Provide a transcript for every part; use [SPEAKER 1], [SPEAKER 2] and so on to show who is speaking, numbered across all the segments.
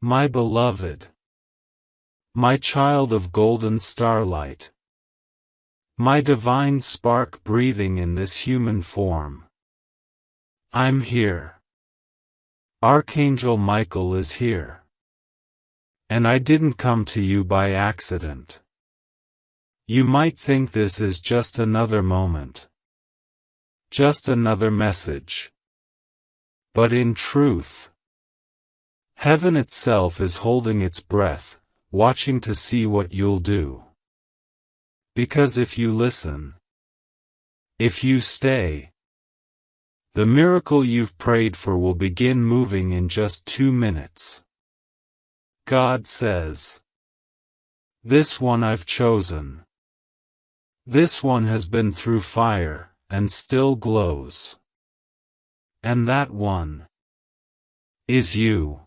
[SPEAKER 1] My beloved, my child of golden starlight, my divine spark breathing in this human form. I'm here. Archangel Michael is here. And I didn't come to you by accident. You might think this is just another moment. Just another message. But in truth, heaven itself is holding its breath, watching to see what you'll do. Because if you listen, if you stay, the miracle you've prayed for will begin moving in just 2 minutes. God says, "This one I've chosen. This one has been through fire, and still glows. And that one is you."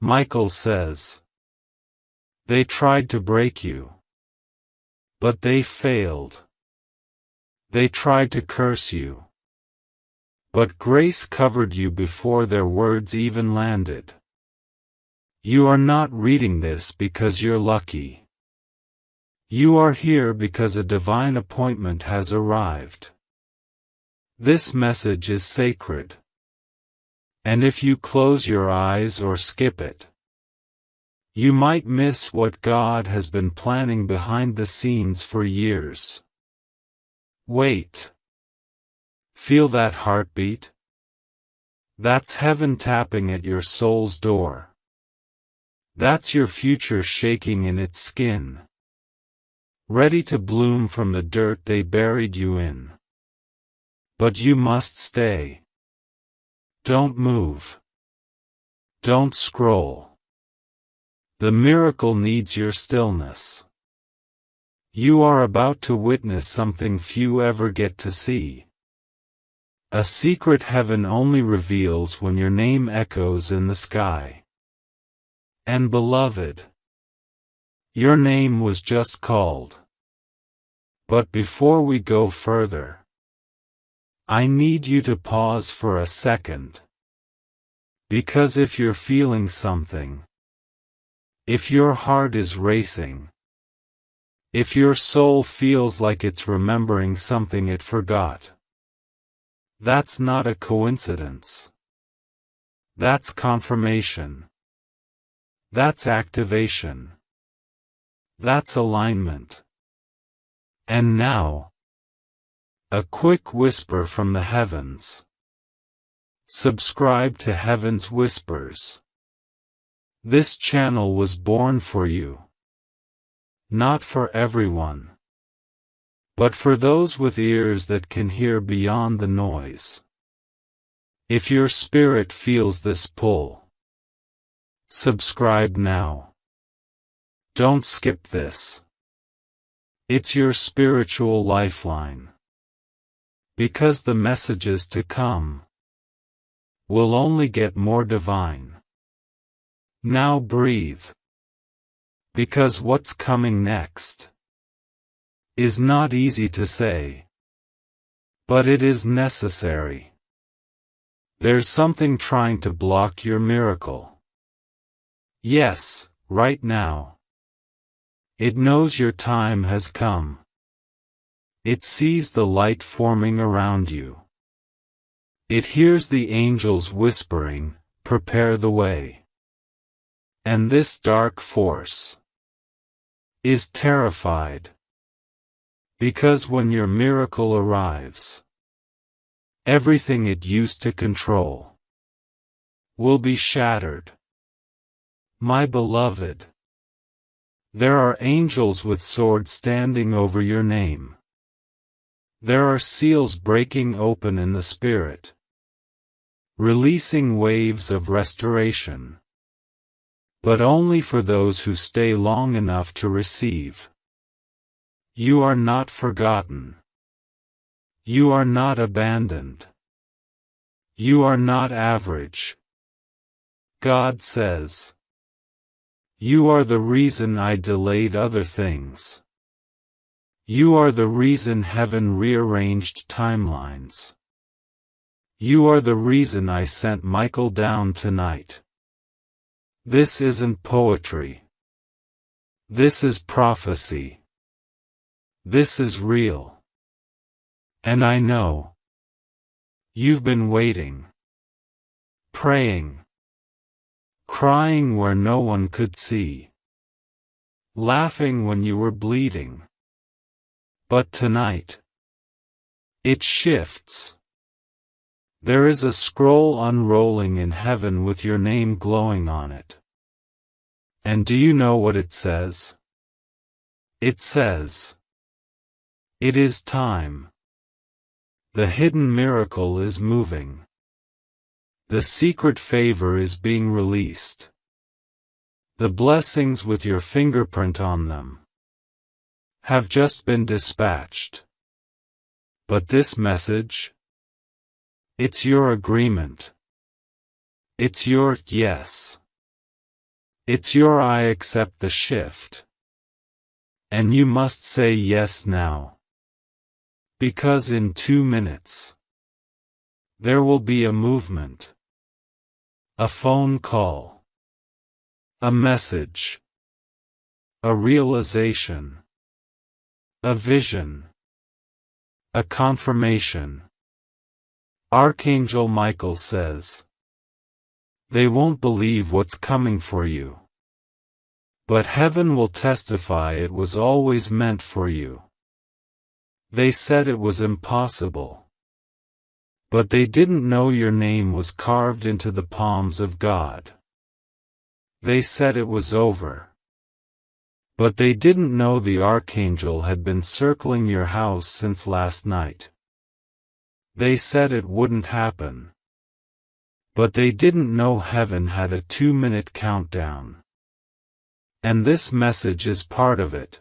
[SPEAKER 1] Michael says, "They tried to break you. But they failed. They tried to curse you. But grace covered you before their words even landed. You are not reading this because you're lucky. You are here because a divine appointment has arrived. This message is sacred. And if you close your eyes or skip it, you might miss what God has been planning behind the scenes for years. Wait. Feel that heartbeat? That's heaven tapping at your soul's door. That's your future shaking in its skin, ready to bloom from the dirt they buried you in. But you must stay. Don't move. Don't scroll. The miracle needs your stillness. You are about to witness something few ever get to see. A secret heaven only reveals when your name echoes in the sky. And beloved, your name was just called. But before we go further, I need you to pause for a second. Because if you're feeling something, if your heart is racing, if your soul feels like it's remembering something it forgot, that's not a coincidence. That's confirmation. That's activation. That's alignment. And now, a quick whisper from the heavens. Subscribe to Heaven's Whispers. This channel was born for you. Not for everyone. But for those with ears that can hear beyond the noise. If your spirit feels this pull, subscribe now. Don't skip this. It's your spiritual lifeline. Because the messages to come will only get more divine. Now breathe. Because what's coming next is not easy to say. But it is necessary. There's something trying to block your miracle. Yes, right now. It knows your time has come. It sees the light forming around you. It hears the angels whispering, "Prepare the way." And this dark force is terrified. Because when your miracle arrives, everything it used to control will be shattered. My beloved, there are angels with swords standing over your name. There are seals breaking open in the spirit, releasing waves of restoration. But only for those who stay long enough to receive. You are not forgotten. You are not abandoned. You are not average. God says, "You are the reason I delayed other things. You are the reason heaven rearranged timelines. You are the reason I sent Michael down tonight. This isn't poetry. This is prophecy. This is real. And I know. You've been waiting. Praying. Crying where no one could see. Laughing when you were bleeding. But tonight, it shifts. There is a scroll unrolling in heaven with your name glowing on it. And do you know what it says? It says, "It is time." The hidden miracle is moving. The secret favor is being released. The blessings with your fingerprint on them have just been dispatched. But this message? It's your agreement. It's your yes. It's your I accept the shift. And you must say yes now. Because in 2 minutes, there will be a movement. A phone call. A message. A realization. A vision. A confirmation. Archangel Michael says, they won't believe what's coming for you. But heaven will testify it was always meant for you. They said it was impossible. But they didn't know your name was carved into the palms of God. They said it was over. But they didn't know the archangel had been circling your house since last night. They said it wouldn't happen. But they didn't know heaven had a 2-minute countdown. And this message is part of it.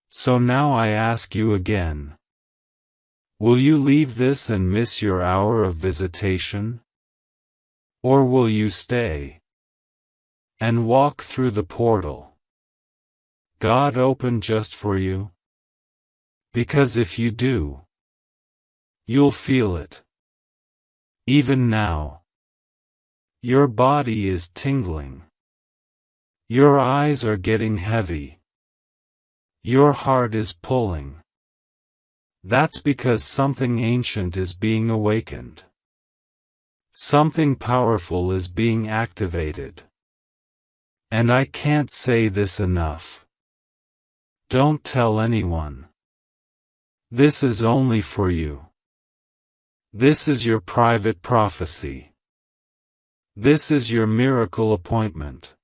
[SPEAKER 1] So now I ask you again. Will you leave this and miss your hour of visitation? Or will you stay and walk through the portal God opened just for you? Because if you do, you'll feel it. Even now. Your body is tingling. Your eyes are getting heavy. Your heart is pulling. That's because something ancient is being awakened. Something powerful is being activated. And I can't say this enough. Don't tell anyone. This is only for you. This is your private prophecy. This is your miracle appointment.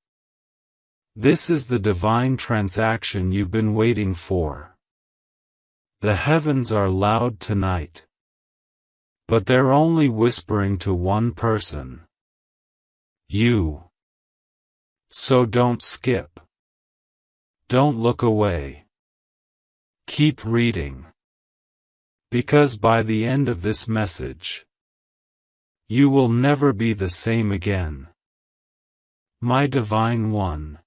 [SPEAKER 1] This is the divine transaction you've been waiting for. The heavens are loud tonight. But they're only whispering to one person. You. So don't skip. Don't look away. Keep reading. Because by the end of this message, you will never be the same again. My Divine One.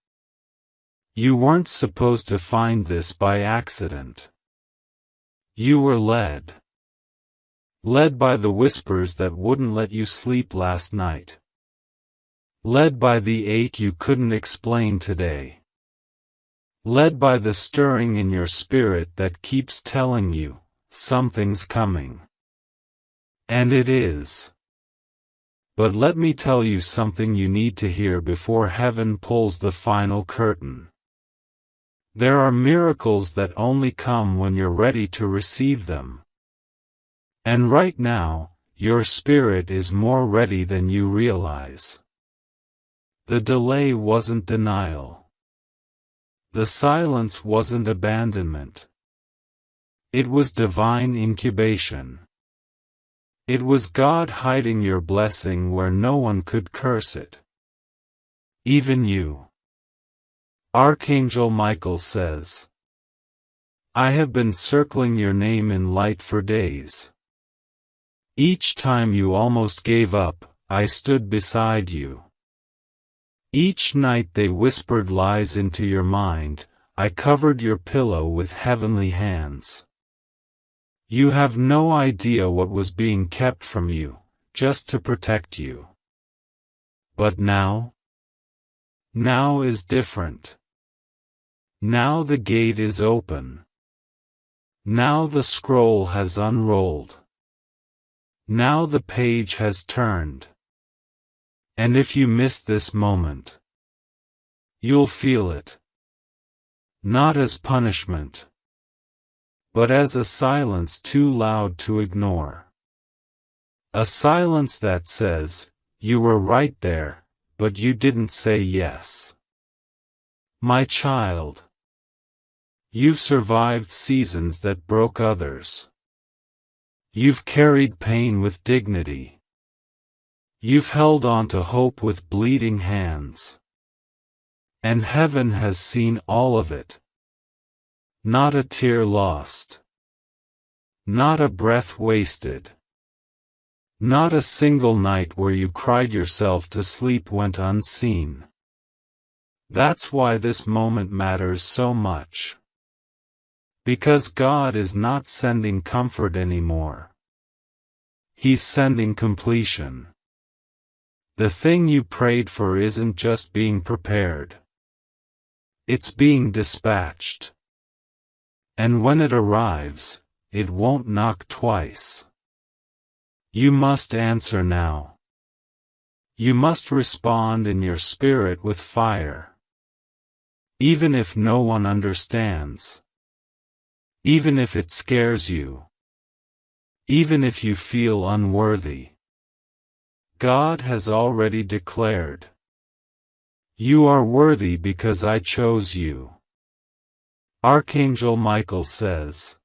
[SPEAKER 1] You weren't supposed to find this by accident. You were led. Led by the whispers that wouldn't let you sleep last night. Led by the ache you couldn't explain today. Led by the stirring in your spirit that keeps telling you, something's coming. And it is. But let me tell you something you need to hear before heaven pulls the final curtain. There are miracles that only come when you're ready to receive them. And right now, your spirit is more ready than you realize. The delay wasn't denial. The silence wasn't abandonment. It was divine incubation. It was God hiding your blessing where no one could curse it. Even you. Archangel Michael says, I have been circling your name in light for days. Each time you almost gave up, I stood beside you. Each night they whispered lies into your mind, I covered your pillow with heavenly hands. You have no idea what was being kept from you, just to protect you. But now? Now is different. Now the gate is open. Now the scroll has unrolled. Now the page has turned. And if you miss this moment, you'll feel it. Not as punishment, but as a silence too loud to ignore. A silence that says, you were right there, but you didn't say yes. My child, you've survived seasons that broke others. You've carried pain with dignity. You've held on to hope with bleeding hands. And heaven has seen all of it. Not a tear lost. Not a breath wasted. Not a single night where you cried yourself to sleep went unseen. That's why this moment matters so much. Because God is not sending comfort anymore. He's sending completion. The thing you prayed for isn't just being prepared. It's being dispatched. And when it arrives, it won't knock twice. You must answer now. You must respond in your spirit with fire. Even if no one understands. Even if it scares you. Even if you feel unworthy. God has already declared. You are worthy because I chose you. Archangel Michael says.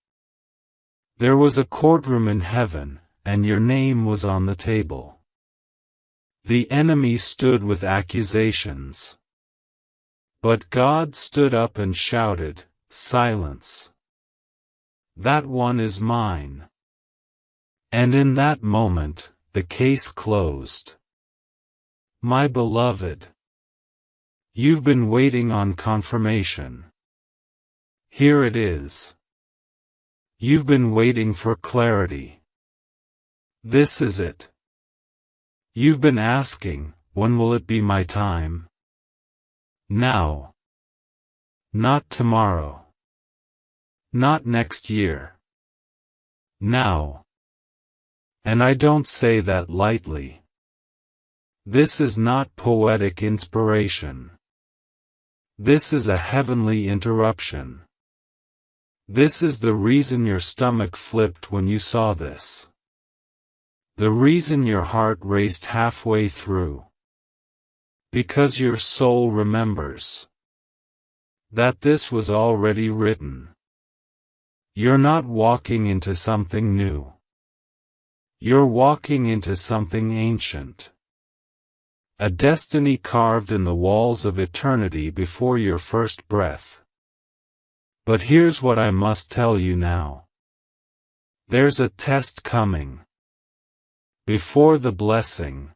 [SPEAKER 1] There was a courtroom in heaven, and your name was on the table. The enemy stood with accusations. But God stood up and shouted, silence. That one is mine. And in that moment, the case closed. My beloved, you've been waiting on confirmation. Here it is. You've been waiting for clarity. This is it. You've been asking, when will it be my time? Now. Not tomorrow. Not next year. Now. And I don't say that lightly. This is not poetic inspiration. This is a heavenly interruption. This is the reason your stomach flipped when you saw this. The reason your heart raced halfway through. Because your soul remembers that this was already written. You're not walking into something new. You're walking into something ancient. A destiny carved in the walls of eternity before your first breath. But here's what I must tell you now. There's a test coming. Before the blessing.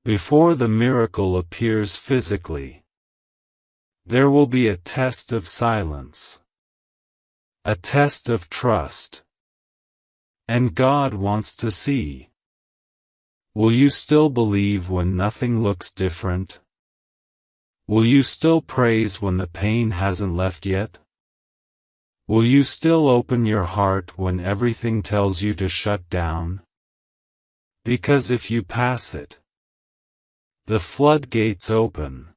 [SPEAKER 1] Before the miracle appears physically. There will be a test of silence. A test of trust. And God wants to see. Will you still believe when nothing looks different? Will you still praise when the pain hasn't left yet? Will you still open your heart when everything tells you to shut down? Because if you pass it, the floodgates open.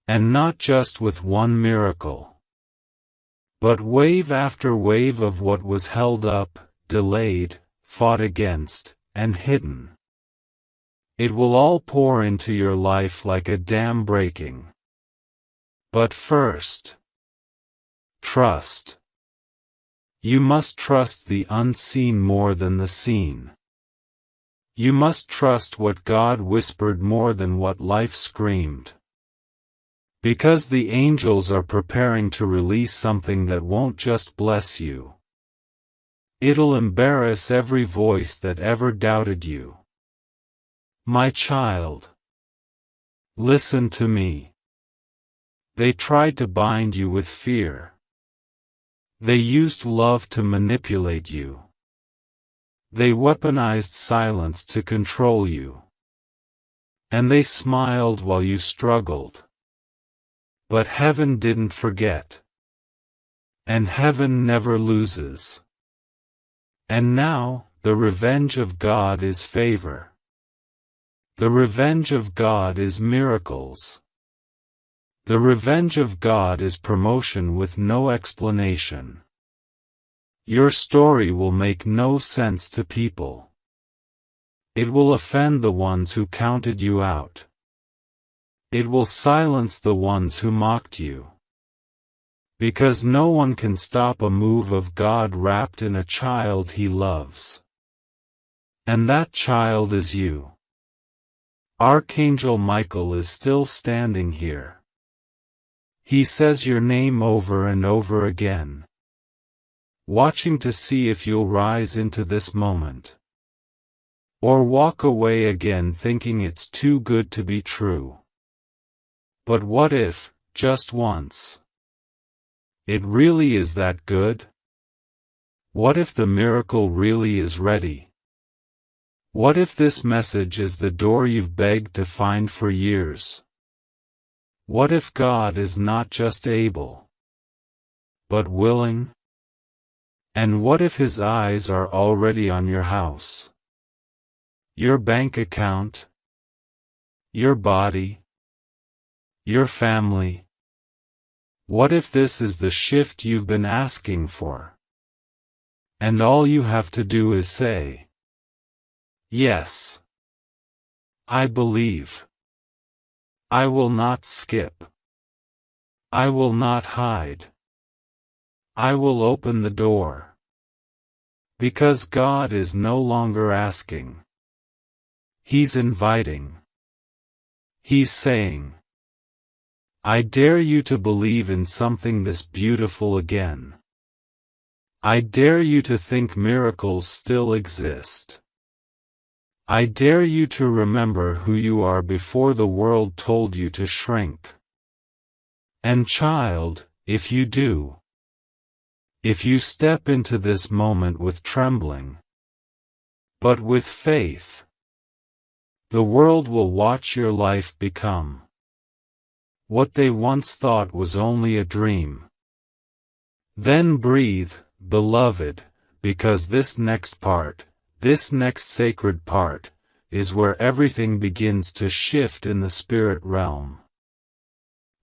[SPEAKER 1] And not just with one miracle, but wave after wave of what was held up, delayed, fought against, and hidden. It will all pour into your life like a dam breaking. But first, trust. You must trust the unseen more than the seen. You must trust what God whispered more than what life screamed. Because the angels are preparing to release something that won't just bless you. It'll embarrass every voice that ever doubted you. My child, listen to me. They tried to bind you with fear. They used love to manipulate you. They weaponized silence to control you. And they smiled while you struggled. But heaven didn't forget. And heaven never loses. And now, the revenge of God is favor. The revenge of God is miracles. The revenge of God is promotion with no explanation. Your story will make no sense to people. It will offend the ones who counted you out. It will silence the ones who mocked you. Because no one can stop a move of God wrapped in a child He loves. And that child is you. Archangel Michael is still standing here. He says your name over and over again, watching to see if you'll rise into this moment. Or walk away again thinking it's too good to be true. But what if, just once, it really is that good? What if the miracle really is ready? What if this message is the door you've begged to find for years? What if God is not just able, but willing? And what if His eyes are already on your house, your bank account, your body, your family? What if this is the shift you've been asking for? And all you have to do is say, yes, I believe. I will not skip. I will not hide. I will open the door. Because God is no longer asking. He's inviting. He's saying, I dare you to believe in something this beautiful again. I dare you to think miracles still exist. I dare you to remember who you are before the world told you to shrink. And child, if you do, if you step into this moment with trembling, but with faith, the world will watch your life become what they once thought was only a dream. Then breathe, beloved, because this next part, this next sacred part, is where everything begins to shift in the spirit realm.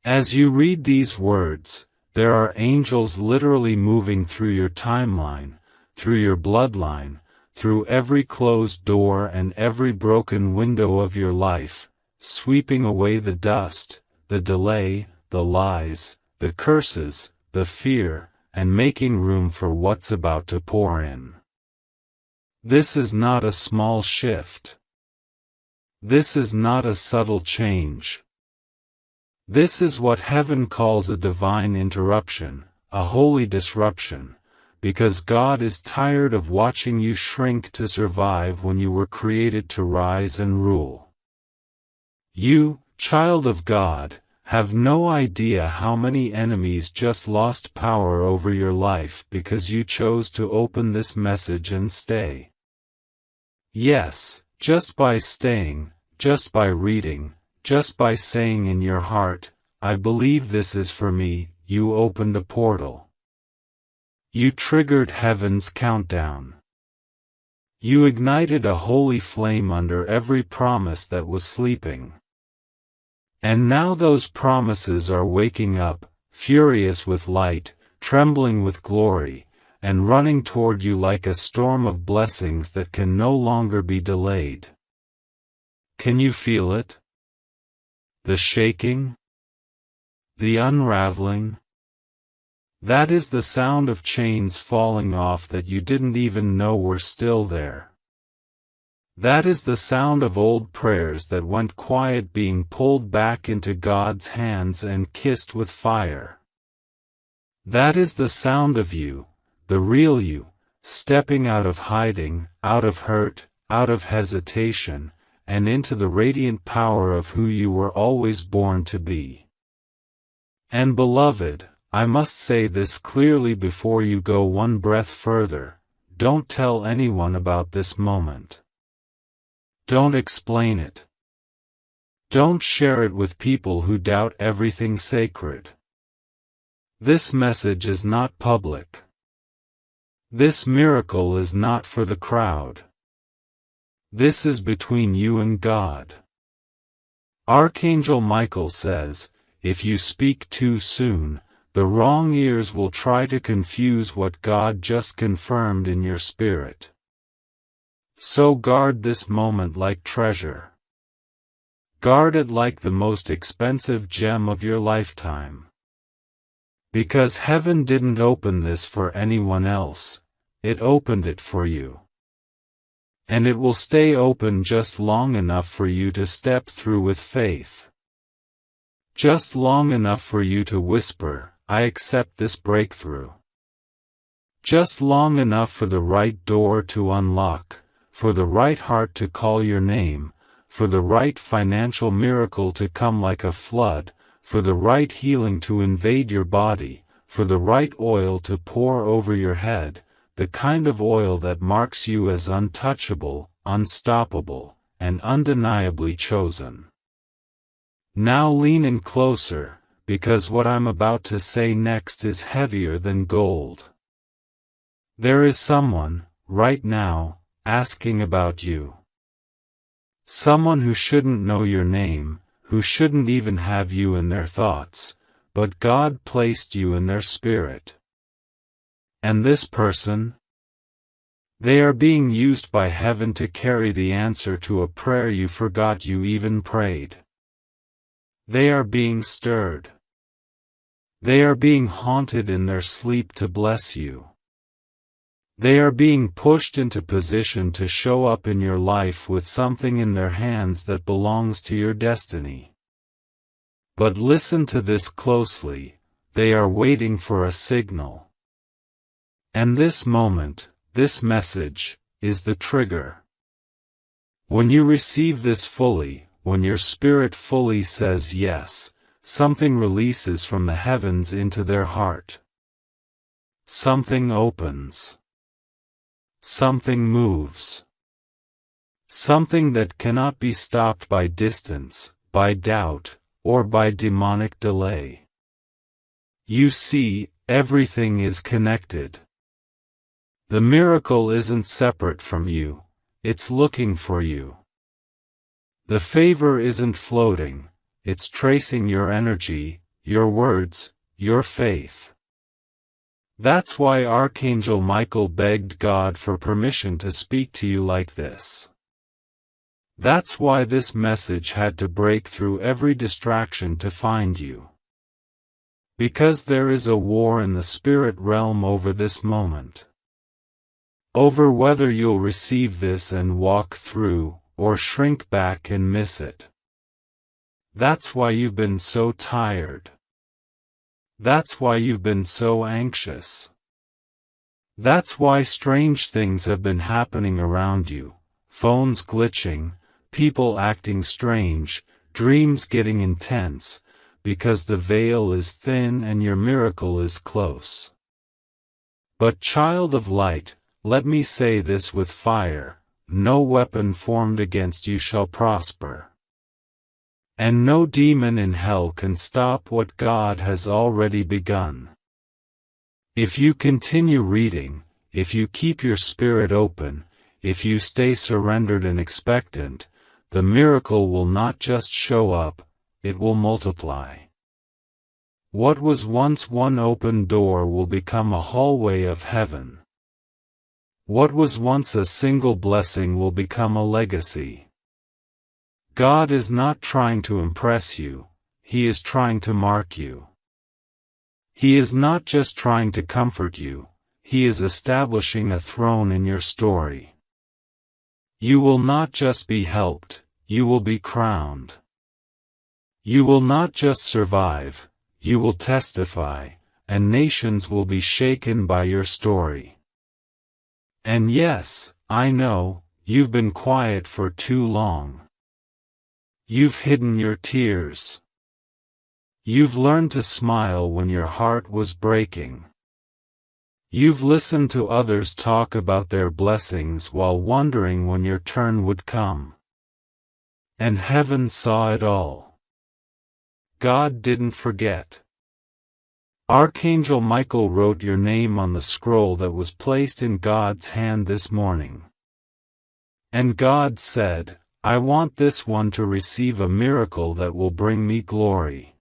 [SPEAKER 1] As you read these words, there are angels literally moving through your timeline, through your bloodline, through every closed door and every broken window of your life, sweeping away the dust, the delay, the lies, the curses, the fear, and making room for what's about to pour in. This is not a small shift. This is not a subtle change. This is what heaven calls a divine interruption, a holy disruption, because God is tired of watching you shrink to survive when you were created to rise and rule. You, child of God, have no idea how many enemies just lost power over your life because you chose to open this message and stay. Yes, just by staying, just by reading, just by saying in your heart, I believe this is for me, you opened a portal. You triggered heaven's countdown. You ignited a holy flame under every promise that was sleeping. And now those promises are waking up, furious with light, trembling with glory, and running toward you like a storm of blessings that can no longer be delayed. Can you feel it? The shaking? The unraveling? That is the sound of chains falling off that you didn't even know were still there. That is the sound of old prayers that went quiet being pulled back into God's hands and kissed with fire. That is the sound of you, the real you, stepping out of hiding, out of hurt, out of hesitation, and into the radiant power of who you were always born to be. And beloved, I must say this clearly before you go one breath further, don't tell anyone about this moment. Don't explain it. Don't share it with people who doubt everything sacred. This message is not public. This miracle is not for the crowd. This is between you and God. Archangel Michael says, if you speak too soon, the wrong ears will try to confuse what God just confirmed in your spirit. So guard this moment like treasure. Guard it like the most expensive gem of your lifetime. Because heaven didn't open this for anyone else, it opened it for you. And it will stay open just long enough for you to step through with faith. Just long enough for you to whisper, I accept this breakthrough. Just long enough for the right door to unlock, for the right heart to call your name, for the right financial miracle to come like a flood, for the right healing to invade your body, for the right oil to pour over your head, the kind of oil that marks you as untouchable, unstoppable, and undeniably chosen. Now lean in closer, because what I'm about to say next is heavier than gold. There is someone, right now, asking about you. Someone who shouldn't know your name, who shouldn't even have you in their thoughts, but God placed you in their spirit. And this person? They are being used by heaven to carry the answer to a prayer you forgot you even prayed. They are being stirred. They are being haunted in their sleep to bless you. They are being pushed into position to show up in your life with something in their hands that belongs to your destiny. But listen to this closely, they are waiting for a signal. And this moment, this message, is the trigger. When you receive this fully, when your spirit fully says yes, something releases from the heavens into their heart. Something opens. Something moves. Something that cannot be stopped by distance, by doubt, or by demonic delay. You see, everything is connected. The miracle isn't separate from you, it's looking for you. The favor isn't floating, it's tracing your energy, your words, your faith. That's why Archangel Michael begged God for permission to speak to you like this. That's why this message had to break through every distraction to find you. Because there is a war in the spirit realm over this moment. Over whether you'll receive this and walk through, or shrink back and miss it. That's why you've been so tired. That's why you've been so anxious. That's why strange things have been happening around you, phones glitching, people acting strange, dreams getting intense, because the veil is thin and your miracle is close. But child of light, let me say this with fire, no weapon formed against you shall prosper. And no demon in hell can stop what God has already begun. If you continue reading, if you keep your spirit open, if you stay surrendered and expectant, the miracle will not just show up, it will multiply. What was once one open door will become a hallway of heaven. What was once a single blessing will become a legacy. God is not trying to impress you, He is trying to mark you. He is not just trying to comfort you, He is establishing a throne in your story. You will not just be helped, you will be crowned. You will not just survive, you will testify, and nations will be shaken by your story. And yes, I know, you've been quiet for too long. You've hidden your tears. You've learned to smile when your heart was breaking. You've listened to others talk about their blessings while wondering when your turn would come. And heaven saw it all. God didn't forget. Archangel Michael wrote your name on the scroll that was placed in God's hand this morning. And God said, I want this one to receive a miracle that will bring me glory.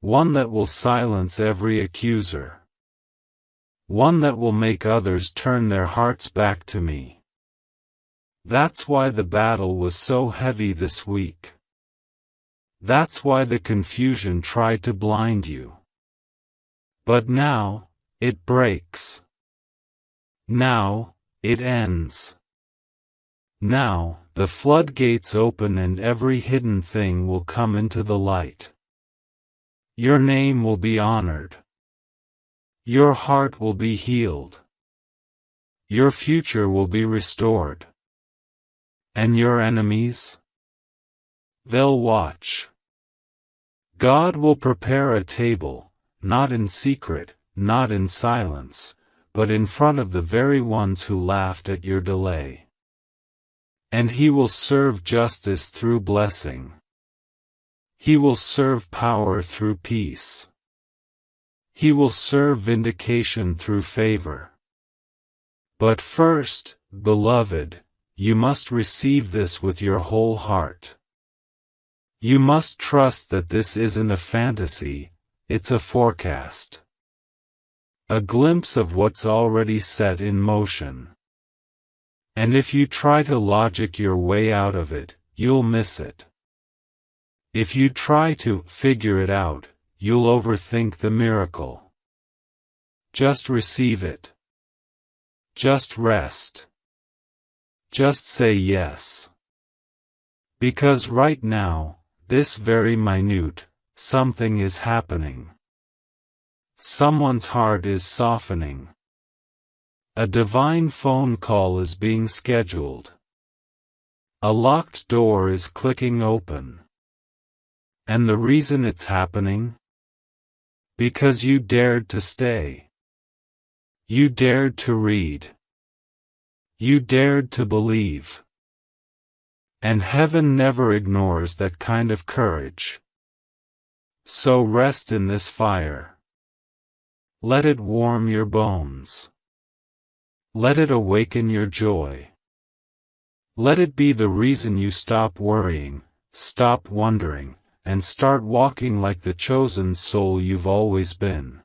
[SPEAKER 1] One that will silence every accuser. One that will make others turn their hearts back to me. That's why the battle was so heavy this week. That's why the confusion tried to blind you. But now, it breaks. Now, it ends. Now, the floodgates open and every hidden thing will come into the light. Your name will be honored. Your heart will be healed. Your future will be restored. And your enemies? They'll watch. God will prepare a table, not in secret, not in silence, but in front of the very ones who laughed at your delay. And He will serve justice through blessing. He will serve power through peace. He will serve vindication through favor. But first, beloved, you must receive this with your whole heart. You must trust that this isn't a fantasy, it's a forecast. A glimpse of what's already set in motion. And if you try to logic your way out of it, you'll miss it. If you try to figure it out, you'll overthink the miracle. Just receive it. Just rest. Just say yes. Because right now, this very minute, something is happening. Someone's heart is softening. A divine phone call is being scheduled. A locked door is clicking open. And the reason it's happening? Because you dared to stay. You dared to read. You dared to believe. And heaven never ignores that kind of courage. So rest in this fire. Let it warm your bones. Let it awaken your joy. Let it be the reason you stop worrying, stop wondering, and start walking like the chosen soul you've always been.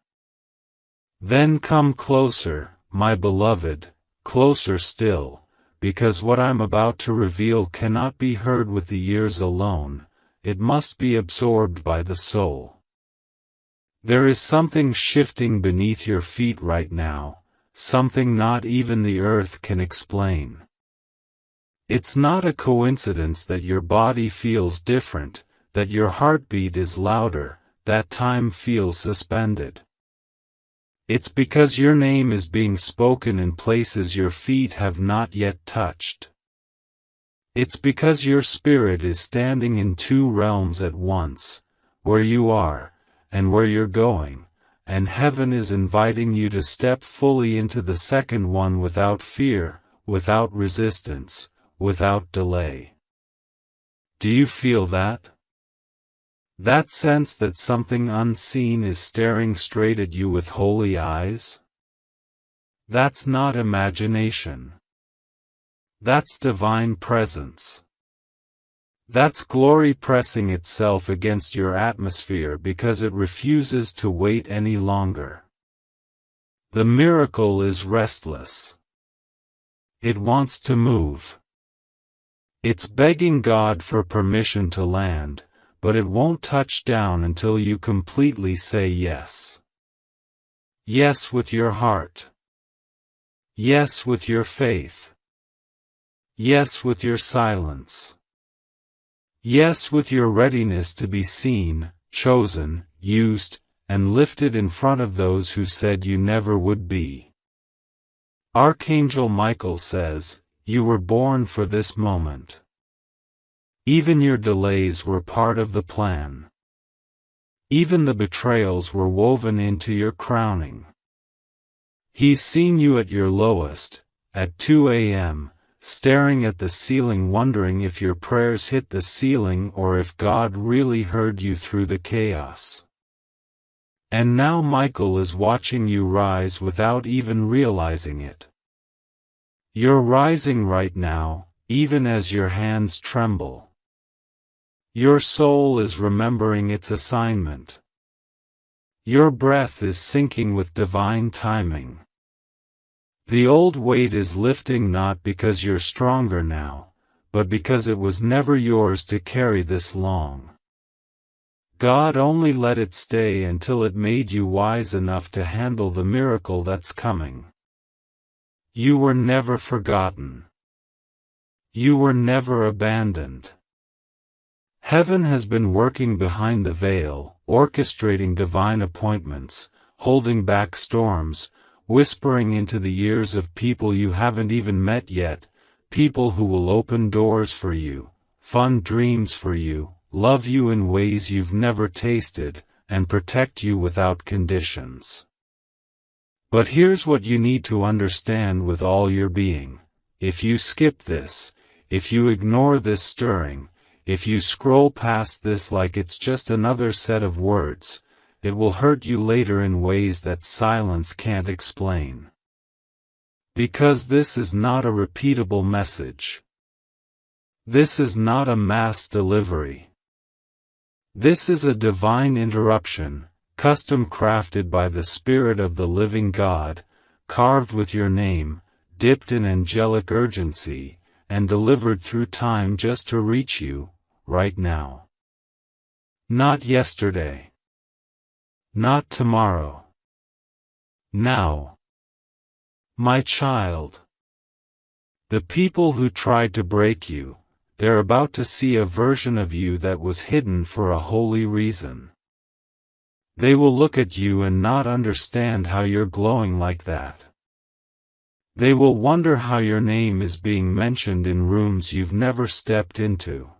[SPEAKER 1] Then come closer, my beloved, closer still, because what I'm about to reveal cannot be heard with the ears alone, it must be absorbed by the soul. There is something shifting beneath your feet right now, something not even the earth can explain. It's not a coincidence that your body feels different, that your heartbeat is louder, that time feels suspended. It's because your name is being spoken in places your feet have not yet touched. It's because your spirit is standing in two realms at once, where you are, and where you're going, and heaven is inviting you to step fully into the second one without fear, without resistance, without delay. Do you feel that? That sense that something unseen is staring straight at you with holy eyes? That's not imagination. That's divine presence. That's glory pressing itself against your atmosphere because it refuses to wait any longer. The miracle is restless. It wants to move. It's begging God for permission to land, but it won't touch down until you completely say yes. Yes with your heart. Yes with your faith. Yes with your silence. Yes with your readiness to be seen, chosen, used, and lifted in front of those who said you never would be. Archangel Michael says, you were born for this moment. Even your delays were part of the plan. Even the betrayals were woven into your crowning. He's seen you at your lowest, at 2 a.m., staring at the ceiling wondering if your prayers hit the ceiling or if God really heard you through the chaos. And now Michael is watching you rise without even realizing it. You're rising right now, even as your hands tremble. Your soul is remembering its assignment. Your breath is syncing with divine timing. The old weight is lifting not because you're stronger now, but because it was never yours to carry this long. God only let it stay until it made you wise enough to handle the miracle that's coming. You were never forgotten. You were never abandoned. Heaven has been working behind the veil, orchestrating divine appointments, holding back storms, whispering into the ears of people you haven't even met yet, people who will open doors for you, fund dreams for you, love you in ways you've never tasted, and protect you without conditions. But here's what you need to understand with all your being. If you skip this, if you ignore this stirring, if you scroll past this like it's just another set of words, it will hurt you later in ways that silence can't explain. Because this is not a repeatable message. This is not a mass delivery. This is a divine interruption, custom crafted by the Spirit of the living God, carved with your name, dipped in angelic urgency, and delivered through time just to reach you, right now. Not yesterday. Not tomorrow. Now. My child. The people who tried to break you, they're about to see a version of you that was hidden for a holy reason. They will look at you and not understand how you're glowing like that. They will wonder how your name is being mentioned in rooms you've never stepped into.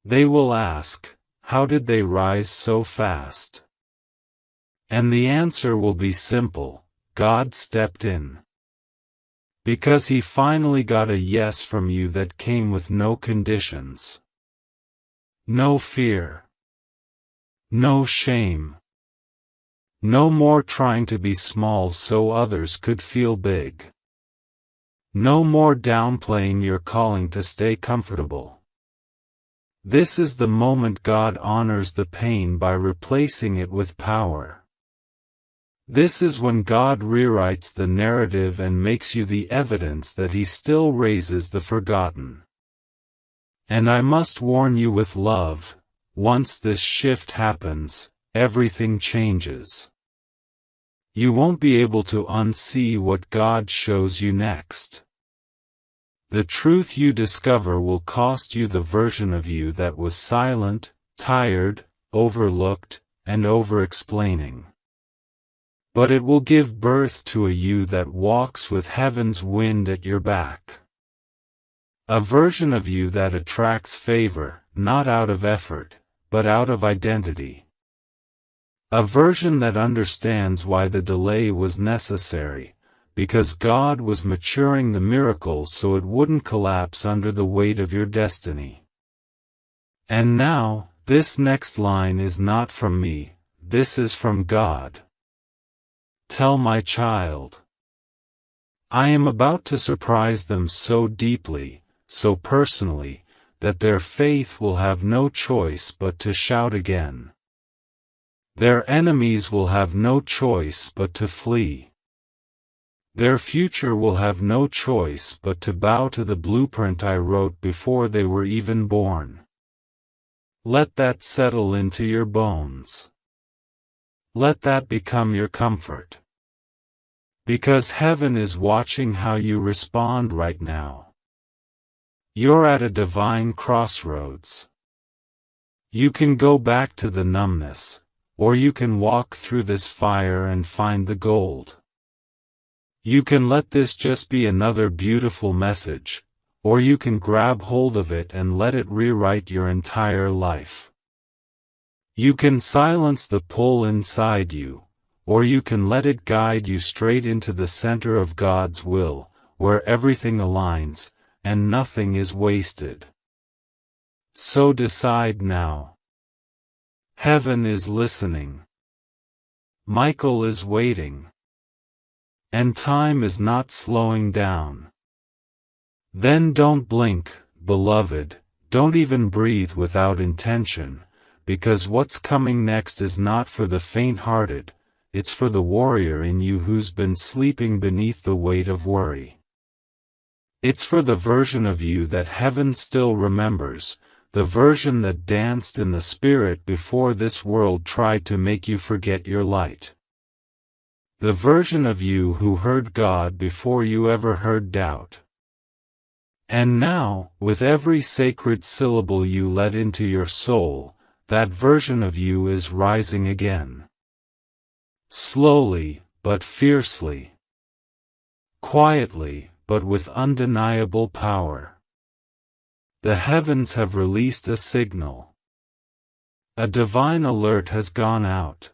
[SPEAKER 1] They will ask, how did they rise so fast? And the answer will be simple: God stepped in. Because He finally got a yes from you that came with no conditions. No fear. No shame. No more trying to be small so others could feel big. No more downplaying your calling to stay comfortable. This is the moment God honors the pain by replacing it with power. This is when God rewrites the narrative and makes you the evidence that He still raises the forgotten. And I must warn you with love, once this shift happens, everything changes. You won't be able to unsee what God shows you next. The truth you discover will cost you the version of you that was silent, tired, overlooked, and over-explaining. But it will give birth to a you that walks with heaven's wind at your back. A version of you that attracts favor, not out of effort, but out of identity. A version that understands why the delay was necessary, because God was maturing the miracle so it wouldn't collapse under the weight of your destiny. And now, this next line is not from me, this is from God. Tell my child. I am about to surprise them so deeply, so personally, that their faith will have no choice but to shout again. Their enemies will have no choice but to flee. Their future will have no choice but to bow to the blueprint I wrote before they were even born. Let that settle into your bones. Let that become your comfort. Because heaven is watching how you respond right now. You're at a divine crossroads. You can go back to the numbness, or you can walk through this fire and find the gold. You can let this just be another beautiful message, or you can grab hold of it and let it rewrite your entire life. You can silence the pull inside you, or you can let it guide you straight into the center of God's will, where everything aligns, and nothing is wasted. So decide now. Heaven is listening. Michael is waiting. And time is not slowing down. Then don't blink, beloved, don't even breathe without intention, because what's coming next is not for the faint-hearted, it's for the warrior in you who's been sleeping beneath the weight of worry. It's for the version of you that heaven still remembers, the version that danced in the spirit before this world tried to make you forget your light. The version of you who heard God before you ever heard doubt. And now, with every sacred syllable you let into your soul, that version of you is rising again. Slowly, but fiercely. Quietly, but with undeniable power. The heavens have released a signal. A divine alert has gone out.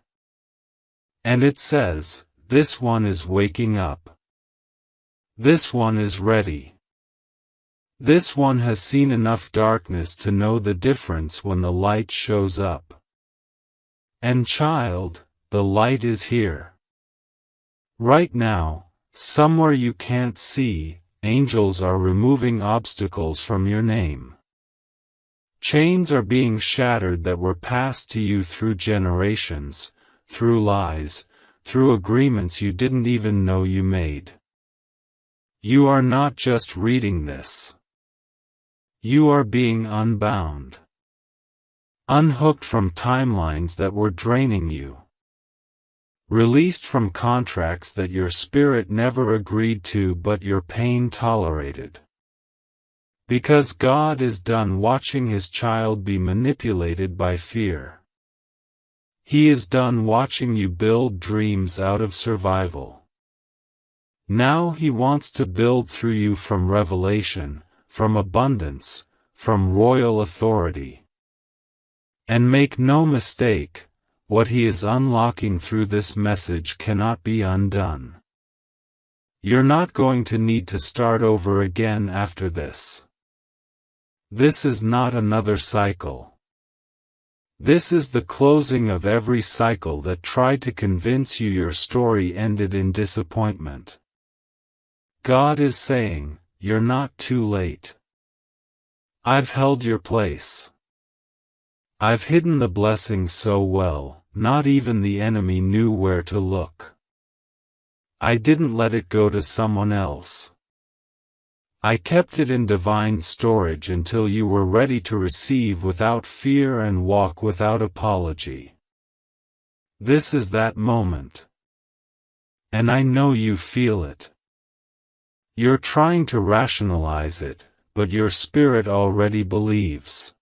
[SPEAKER 1] And it says, this one is waking up. This one is ready. This one has seen enough darkness to know the difference when the light shows up. And child, the light is here. Right now, somewhere you can't see, angels are removing obstacles from your name. Chains are being shattered that were passed to you through generations, through lies, through agreements you didn't even know you made. You are not just reading this. You are being unbound. Unhooked from timelines that were draining you. Released from contracts that your spirit never agreed to but your pain tolerated. Because God is done watching His child be manipulated by fear. He is done watching you build dreams out of survival. Now He wants to build through you from revelation, from abundance, from royal authority. And make no mistake, what He is unlocking through this message cannot be undone. You're not going to need to start over again after this. This is not another cycle. This is the closing of every cycle that tried to convince you your story ended in disappointment. God is saying, you're not too late. I've held your place. I've hidden the blessing so well, not even the enemy knew where to look. I didn't let it go to someone else. I kept it in divine storage until you were ready to receive without fear and walk without apology. This is that moment. And I know you feel it. You're trying to rationalize it, but your spirit already believes.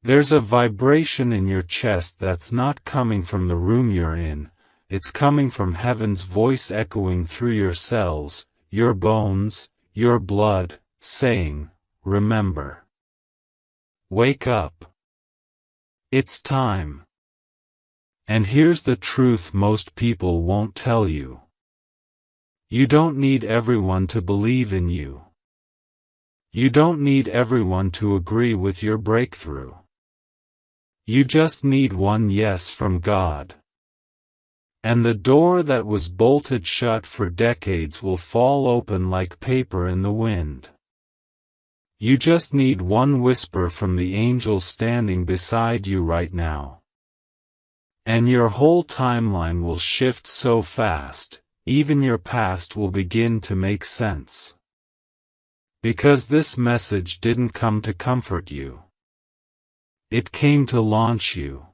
[SPEAKER 1] There's a vibration in your chest that's not coming from the room you're in, it's coming from heaven's voice echoing through your cells, your bones, your blood, saying, remember. Wake up. It's time. And here's the truth most people won't tell you. You don't need everyone to believe in you. You don't need everyone to agree with your breakthrough. You just need one yes from God. And the door that was bolted shut for decades will fall open like paper in the wind. You just need one whisper from the angel standing beside you right now. And your whole timeline will shift so fast, even your past will begin to make sense. Because this message didn't come to comfort you. It came to launch you.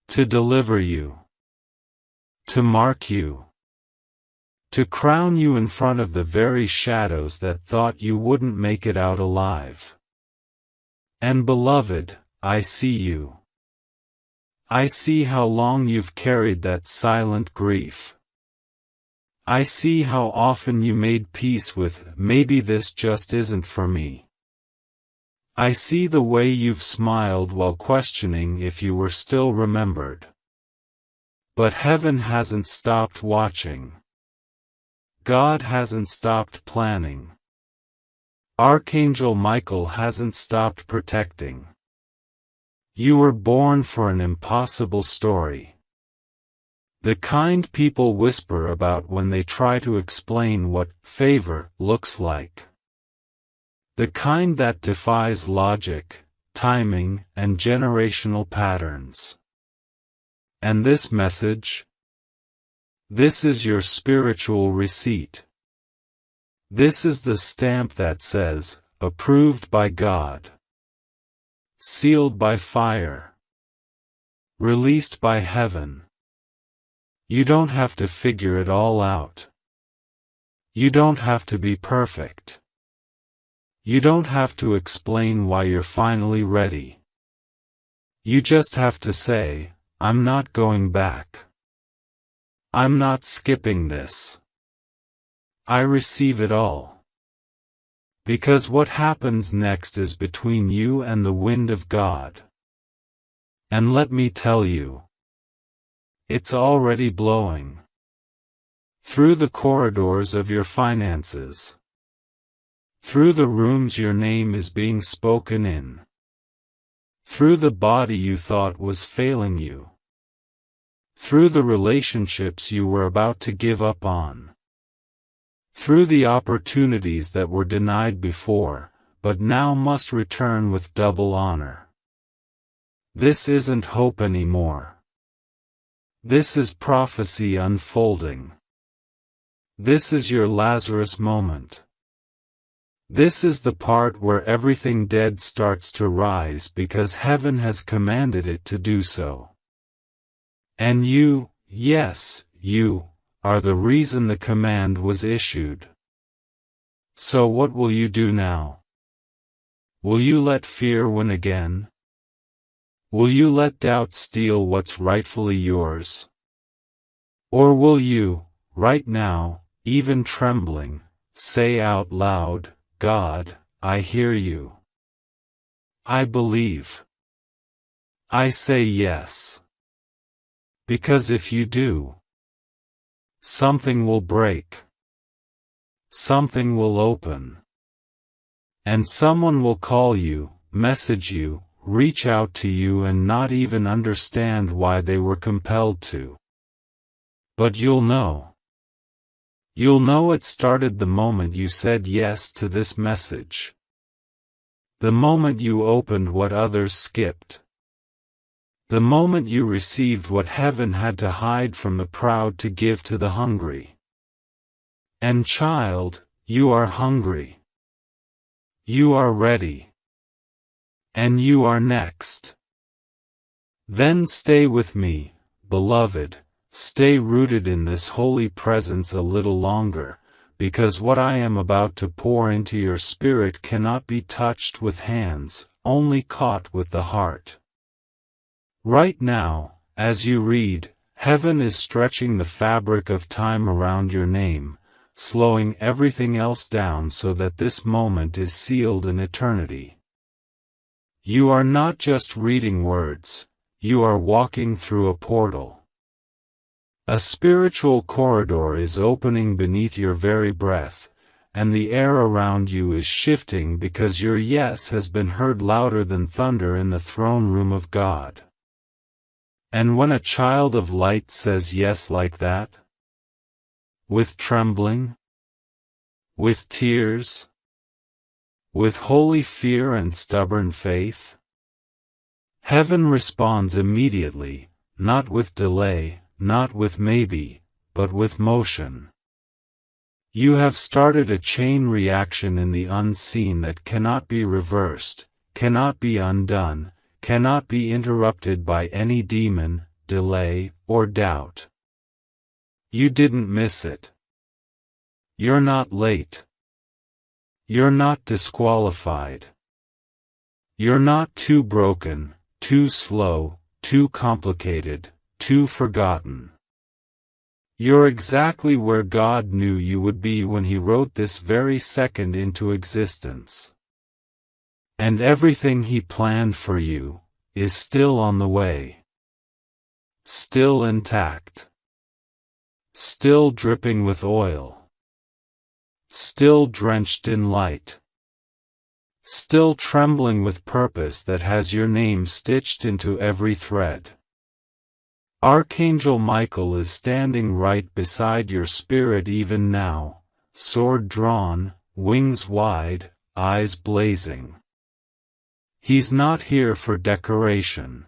[SPEAKER 1] To deliver you. To mark you. To crown you in front of the very shadows that thought you wouldn't make it out alive. And beloved, I see you. I see how long you've carried that silent grief. I see how often you made peace with, maybe this just isn't for me. I see the way you've smiled while questioning if you were still remembered. But heaven hasn't stopped watching. God hasn't stopped planning. Archangel Michael hasn't stopped protecting. You were born for an impossible story. The kind people whisper about when they try to explain what favor looks like. The kind that defies logic, timing, and generational patterns. And this message? This is your spiritual receipt. This is the stamp that says, approved by God. Sealed by fire. Released by heaven. You don't have to figure it all out. You don't have to be perfect. You don't have to explain why you're finally ready. You just have to say, I'm not going back. I'm not skipping this. I receive it all. Because what happens next is between you and the wind of God. And let me tell you, it's already blowing. Through the corridors of your finances. Through the rooms your name is being spoken in. Through the body you thought was failing you. Through the relationships you were about to give up on. Through the opportunities that were denied before, but now must return with double honor. This isn't hope anymore. This is prophecy unfolding. This is your Lazarus moment. This is the part where everything dead starts to rise because heaven has commanded it to do so. And you, yes, you, are the reason the command was issued. So what will you do now? Will you let fear win again? Will you let doubt steal what's rightfully yours? Or will you, right now, even trembling, say out loud, God, I hear you. I believe. I say yes. Because if you do, something will break. Something will open. And someone will call you, message you, reach out to you and not even understand why they were compelled to. But you'll know. You'll know it started the moment you said yes to this message. The moment you opened what others skipped. The moment you received what heaven had to hide from the proud to give to the hungry. And child, you are hungry. You are ready. And you are next. Then stay with me, beloved, stay rooted in this holy presence a little longer, because what I am about to pour into your spirit cannot be touched with hands, only caught with the heart. Right now, as you read, heaven is stretching the fabric of time around your name, slowing everything else down so that this moment is sealed in eternity. You are not just reading words, you are walking through a portal. A spiritual corridor is opening beneath your very breath, and the air around you is shifting because your yes has been heard louder than thunder in the throne room of God. And when a child of light says yes like that, with trembling, with tears, with holy fear and stubborn faith, heaven responds immediately, not with delay, not with maybe, but with motion. You have started a chain reaction in the unseen that cannot be reversed, cannot be undone, cannot be interrupted by any demon, delay, or doubt. You didn't miss it. You're not late. You're not disqualified. You're not too broken, too slow, too complicated, too forgotten. You're exactly where God knew you would be when He wrote this very second into existence. And everything He planned for you is still on the way. Still intact. Still dripping with oil. still drenched in light. Still trembling with purpose that has your name stitched into every thread. Archangel Michael is standing right beside your spirit even now, sword drawn, wings wide, eyes blazing. He's not here for decoration.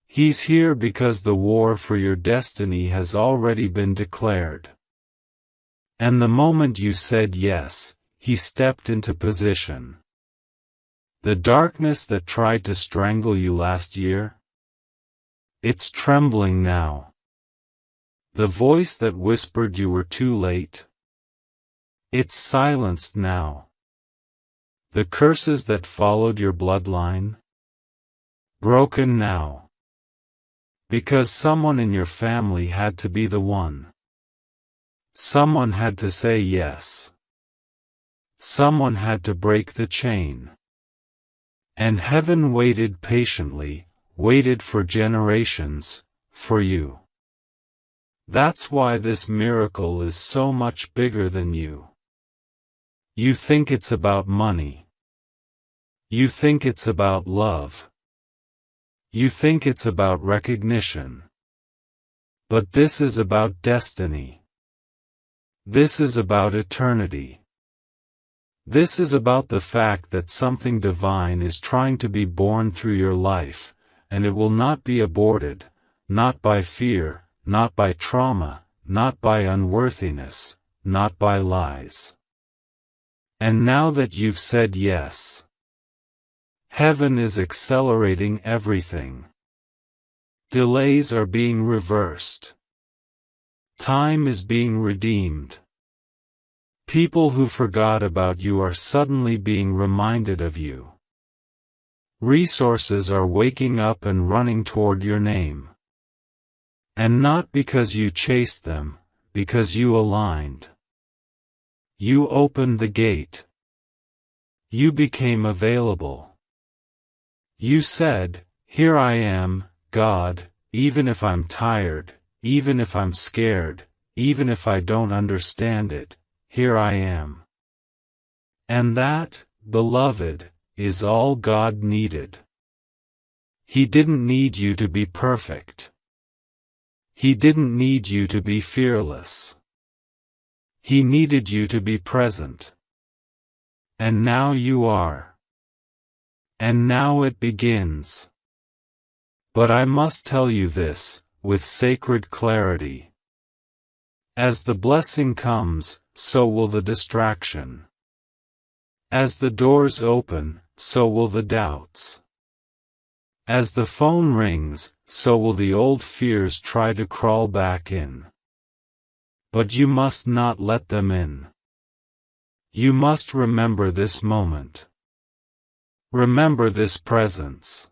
[SPEAKER 1] He's here because the war for your destiny has already been declared. And the moment you said yes, he stepped into position. The darkness that tried to strangle you last year? It's trembling now. The voice that whispered you were too late? It's silenced now. The curses that followed your bloodline? Broken now. Because someone in your family had to be the one. Someone had to say yes. Someone had to break the chain. And heaven waited patiently, waited for generations, for you. That's why this miracle is so much bigger than you. You think it's about money. You think it's about love. You think it's about recognition. But this is about destiny. This is about eternity. This is about the fact that something divine is trying to be born through your life, and it will not be aborted, not by fear, not by trauma, not by unworthiness, not by lies. And now that you've said yes, heaven is accelerating everything. Delays are being reversed. Time is being redeemed. People who forgot about you are suddenly being reminded of you. Resources are waking up and running toward your name. And not because you chased them, because you aligned. You opened the gate. You became available. You said, "Here I am, God, even if I'm tired, even if I'm scared, even if I don't understand it. Here I am." And that, beloved, is all God needed. He didn't need you to be perfect. He didn't need you to be fearless. He needed you to be present. And now you are. And now it begins. But I must tell you this, with sacred clarity. As the blessing comes, so will the distraction. As the doors open, so will the doubts. As the phone rings, so will the old fears try to crawl back in. But you must not let them in. You must remember this moment. Remember this presence.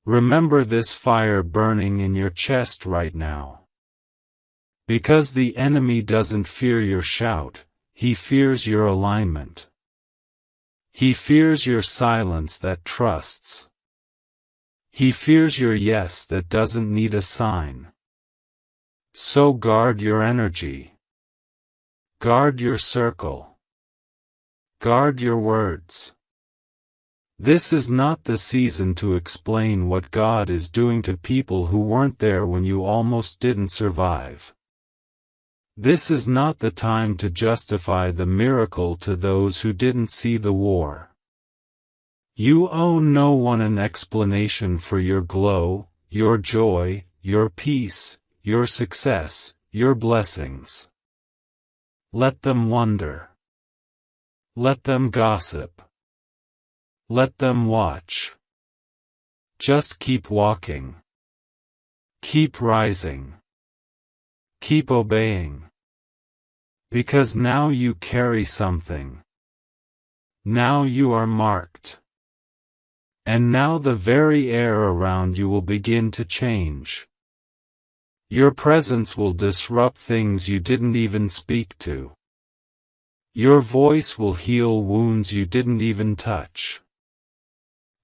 [SPEAKER 1] Remember this fire burning in your chest right now. Because the enemy doesn't fear your shout, he fears your alignment. He fears your silence that trusts. He fears your yes that doesn't need a sign. So guard your energy. Guard your circle. Guard your words. This is not the season to explain what God is doing to people who weren't there when you almost didn't survive. This is not the time to justify the miracle to those who didn't see the war. You owe no one an explanation for your glow, your joy, your peace, your success, your blessings. Let them wonder. Let them gossip. Let them watch. Just keep walking. Keep rising. Keep obeying. Because now you carry something. Now you are marked. And now the very air around you will begin to change. Your presence will disrupt things you didn't even speak to. Your voice will heal wounds you didn't even touch.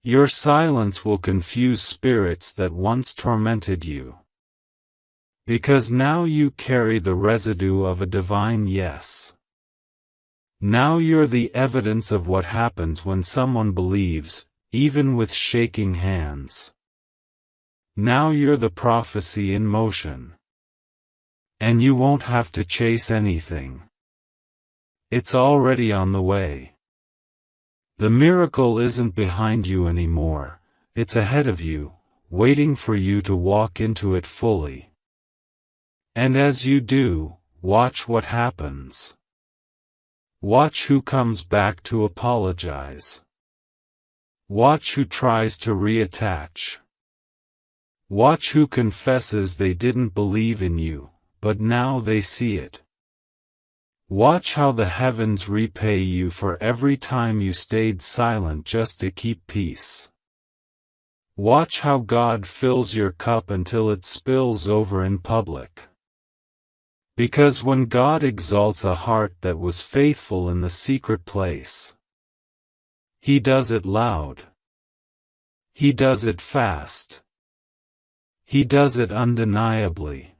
[SPEAKER 1] Your silence will confuse spirits that once tormented you. Because now you carry the residue of a divine yes. Now you're the evidence of what happens when someone believes, even with shaking hands. Now you're the prophecy in motion. And you won't have to chase anything. It's already on the way. The miracle isn't behind you anymore, it's ahead of you, waiting for you to walk into it fully. And as you do, watch what happens. Watch who comes back to apologize. Watch who tries to reattach. Watch who confesses they didn't believe in you, but now they see it. Watch how the heavens repay you for every time you stayed silent just to keep peace. Watch how God fills your cup until it spills over in public. Because when God exalts a heart that was faithful in the secret place, He does it loud. He does it fast. He does it undeniably.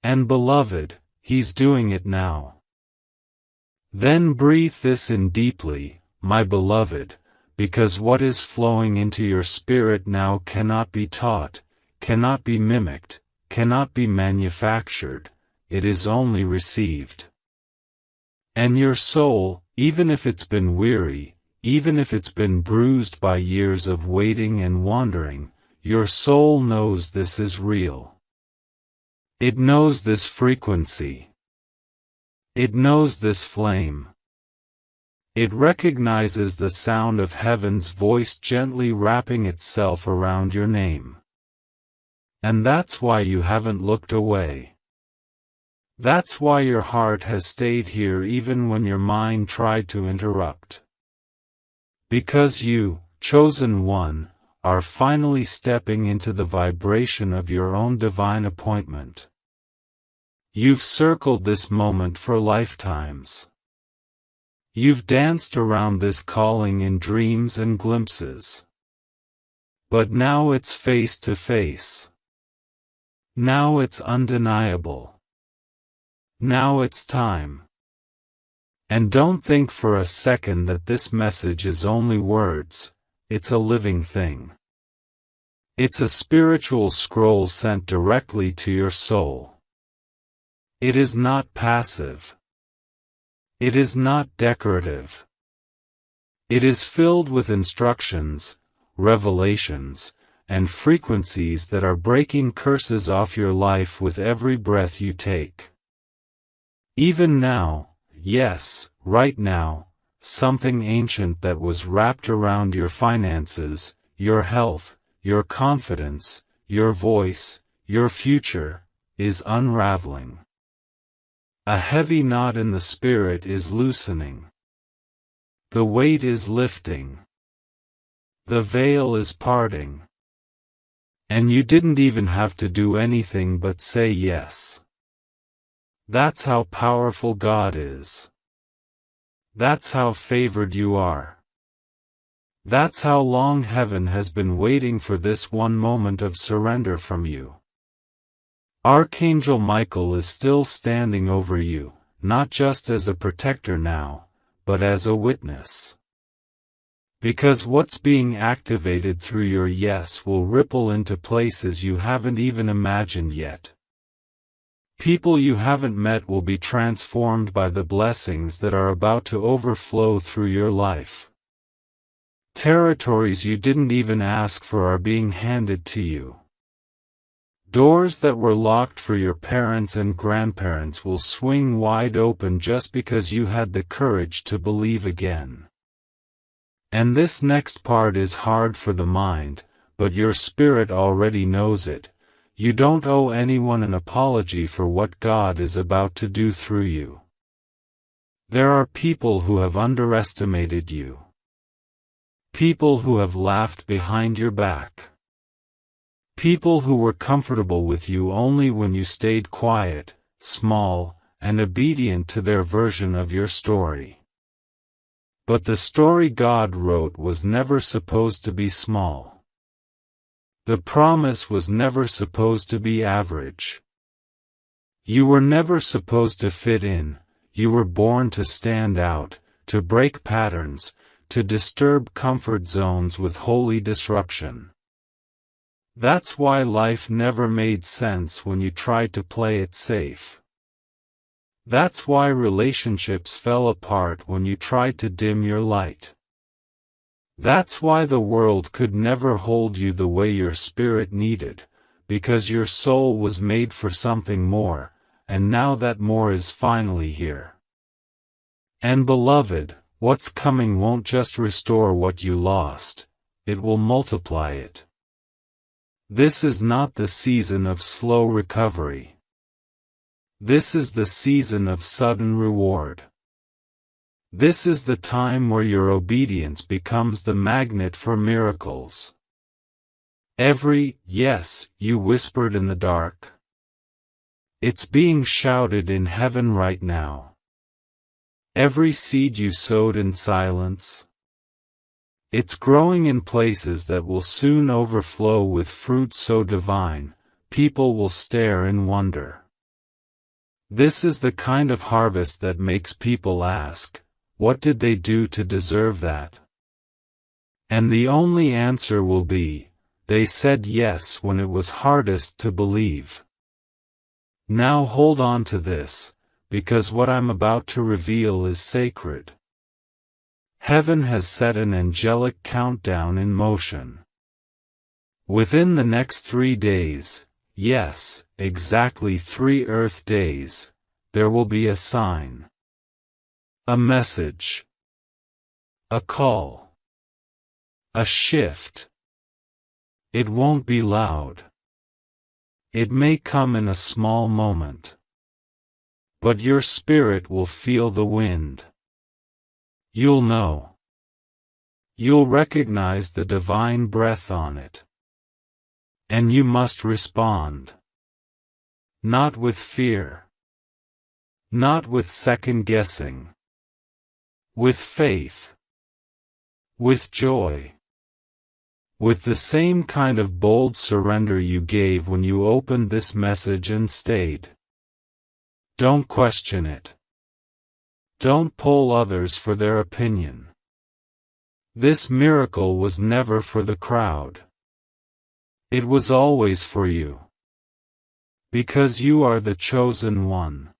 [SPEAKER 1] And beloved, He's doing it now. Then breathe this in deeply, my beloved, because what is flowing into your spirit now cannot be taught, cannot be mimicked, cannot be manufactured. It is only received. And your soul, even if it's been weary, even if it's been bruised by years of waiting and wandering, your soul knows this is real. It knows this frequency. It knows this flame. It recognizes the sound of heaven's voice gently wrapping itself around your name. And that's why you haven't looked away. That's why your heart has stayed here even when your mind tried to interrupt. Because you, chosen one, are finally stepping into the vibration of your own divine appointment. You've circled this moment for lifetimes. You've danced around this calling in dreams and glimpses. But now it's face to face. Now it's undeniable. Now it's time. And don't think for a second that this message is only words, it's a living thing. It's a spiritual scroll sent directly to your soul. It is not passive. It is not decorative. It is filled with instructions, revelations, and frequencies that are breaking curses off your life with every breath you take. Even now, yes, right now, something ancient that was wrapped around your finances, your health, your confidence, your voice, your future, is unraveling. A heavy knot in the spirit is loosening. The weight is lifting. The veil is parting. And you didn't even have to do anything but say yes. That's how powerful God is. That's how favored you are. That's how long heaven has been waiting for this one moment of surrender from you. Archangel Michael is still standing over you, not just as a protector now, but as a witness. Because what's being activated through your yes will ripple into places you haven't even imagined yet. People you haven't met will be transformed by the blessings that are about to overflow through your life. Territories you didn't even ask for are being handed to you. Doors that were locked for your parents and grandparents will swing wide open just because you had the courage to believe again. And this next part is hard for the mind, but your spirit already knows it. You don't owe anyone an apology for what God is about to do through you. There are people who have underestimated you. People who have laughed behind your back. People who were comfortable with you only when you stayed quiet, small, and obedient to their version of your story. But the story God wrote was never supposed to be small. The promise was never supposed to be average. You were never supposed to fit in, You were born to stand out, to break patterns, to disturb comfort zones with holy disruption. That's why life never made sense when you tried to play it safe. That's why relationships fell apart when you tried to dim your light. That's why the world could never hold you the way your spirit needed, because your soul was made for something more, and now that more is finally here. And beloved, what's coming won't just restore what you lost, it will multiply it. This is not the season of slow recovery. This is the season of sudden reward. This is the time where your obedience becomes the magnet for miracles. Every yes you whispered in the dark, it's being shouted in heaven right now. Every seed you sowed in silence, it's growing in places that will soon overflow with fruit so divine, people will stare in wonder. This is the kind of harvest that makes people ask, what did they do to deserve that? And the only answer will be, they said yes when it was hardest to believe. Now hold on to this, because what I'm about to reveal is sacred. Heaven has set an angelic countdown in motion. Within the next 3 days, yes, exactly 3 Earth days, there will be a sign. A message. A call. A shift. It won't be loud. It may come in a small moment. But your spirit will feel the wind. You'll know. You'll recognize the divine breath on it. And you must respond. Not with fear. Not with second guessing. With faith. With joy. With the same kind of bold surrender you gave when you opened this message and stayed. Don't question it. Don't poll others for their opinion. This miracle was never for the crowd. It was always for you. Because you are the chosen one.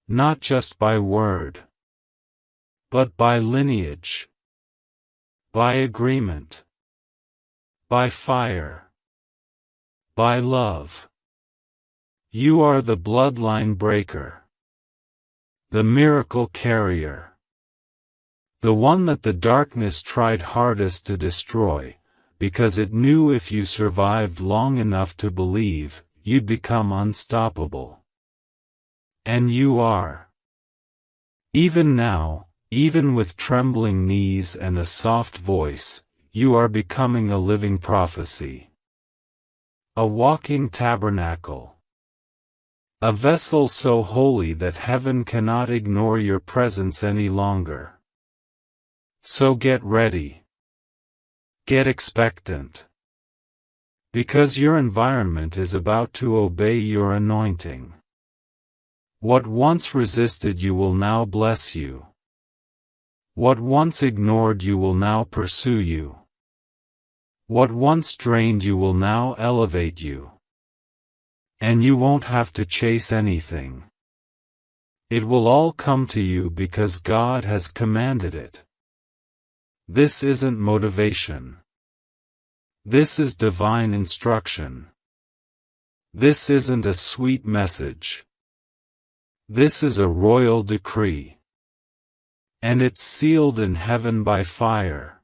[SPEAKER 1] Not just by word, but by lineage, by agreement, by fire, by love. You are the bloodline breaker, the miracle carrier, the one that the darkness tried hardest to destroy, because it knew if you survived long enough to believe, you'd become unstoppable. And you are. Even now, even with trembling knees and a soft voice, you are becoming a living prophecy. A walking tabernacle. A vessel so holy that heaven cannot ignore your presence any longer. So get ready. Get expectant. Because your environment is about to obey your anointing. What once resisted you will now bless you. What once ignored you will now pursue you. What once drained you will now elevate you. And you won't have to chase anything. It will all come to you because God has commanded it. This isn't motivation. This is divine instruction. This isn't a sweet message. This is a royal decree. And it's sealed in heaven by fire.